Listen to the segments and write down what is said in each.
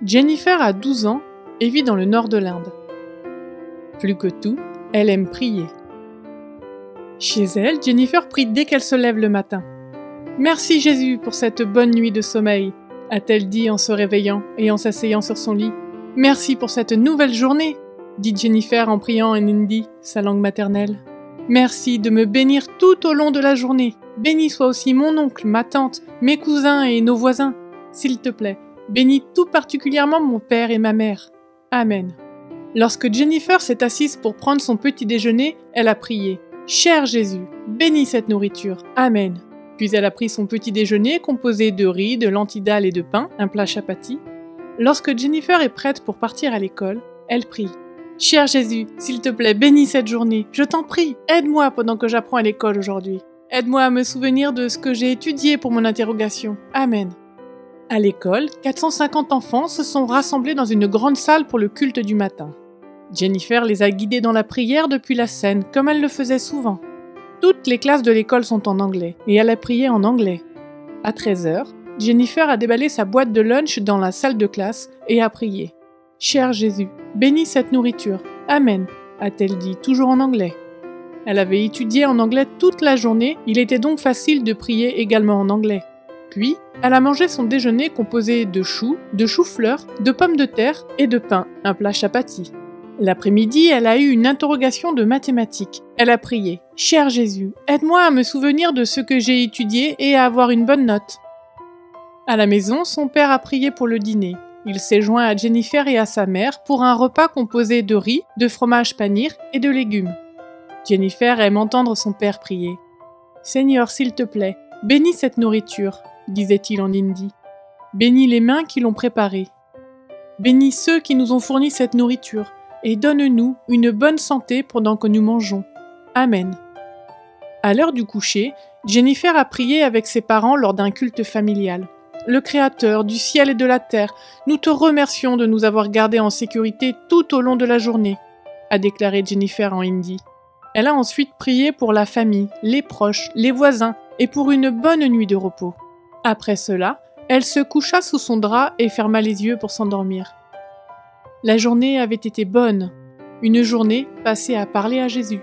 Jennifer a 12 ans et vit dans le nord de l'Inde. Plus que tout, elle aime prier. Chez elle, Jennifer prie dès qu'elle se lève le matin. « Merci Jésus pour cette bonne nuit de sommeil », a-t-elle dit en se réveillant et en s'asseyant sur son lit. « Merci pour cette nouvelle journée », dit Jennifer en priant en hindi, sa langue maternelle. « Merci de me bénir tout au long de la journée. Béni soit aussi mon oncle, ma tante, mes cousins et nos voisins. S'il te plaît, bénis tout particulièrement mon père et ma mère. Amen. » Lorsque Jennifer s'est assise pour prendre son petit déjeuner, elle a prié. « Cher Jésus, bénis cette nourriture. Amen. » Puis elle a pris son petit déjeuner composé de riz, de lentilles dalle et de pain, un plat chapati. Lorsque Jennifer est prête pour partir à l'école, elle prie. « Cher Jésus, s'il te plaît, bénis cette journée. Je t'en prie, aide-moi pendant que j'apprends à l'école aujourd'hui. Aide-moi à me souvenir de ce que j'ai étudié pour mon interrogation. Amen. » À l'école, 450 enfants se sont rassemblés dans une grande salle pour le culte du matin. Jennifer les a guidés dans la prière depuis la scène, comme elle le faisait souvent. Toutes les classes de l'école sont en anglais, et elle a prié en anglais. À 13h, Jennifer a déballé sa boîte de lunch dans la salle de classe et a prié. « Cher Jésus, bénis cette nourriture. Amen », a-t-elle dit, toujours en anglais. Elle avait étudié en anglais toute la journée, il était donc facile de prier également en anglais. Puis, elle a mangé son déjeuner composé de choux, de choux-fleurs, de pommes de terre et de pain, un plat chapati. L'après-midi, elle a eu une interrogation de mathématiques. Elle a prié « Cher Jésus, aide-moi à me souvenir de ce que j'ai étudié et à avoir une bonne note. » À la maison, son père a prié pour le dîner. Il s'est joint à Jennifer et à sa mère pour un repas composé de riz, de fromage panir et de légumes. Jennifer aime entendre son père prier. « Seigneur, s'il te plaît, bénis cette nourriture, » disait-il en hindi. « Bénis les mains qui l'ont préparée. Bénis ceux qui nous ont fourni cette nourriture. Et donne-nous une bonne santé pendant que nous mangeons. Amen. » À l'heure du coucher, Jennifer a prié avec ses parents lors d'un culte familial. « Le Créateur du ciel et de la terre, nous te remercions de nous avoir gardés en sécurité tout au long de la journée, » a déclaré Jennifer en hindi. Elle a ensuite prié pour la famille, les proches, les voisins et pour une bonne nuit de repos. Après cela, elle se coucha sous son drap et ferma les yeux pour s'endormir. La journée avait été bonne, une journée passée à parler à Jésus.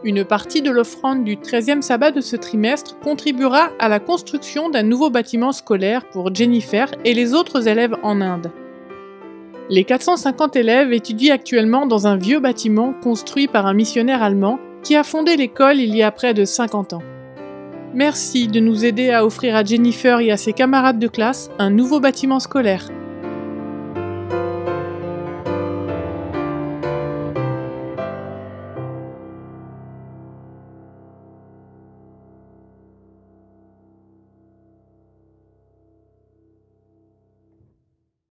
Une partie de l'offrande du 13e sabbat de ce trimestre contribuera à la construction d'un nouveau bâtiment scolaire pour Jennifer et les autres élèves en Inde. Les 450 élèves étudient actuellement dans un vieux bâtiment construit par un missionnaire allemand qui a fondé l'école il y a près de 50 ans. Merci de nous aider à offrir à Jennifer et à ses camarades de classe un nouveau bâtiment scolaire.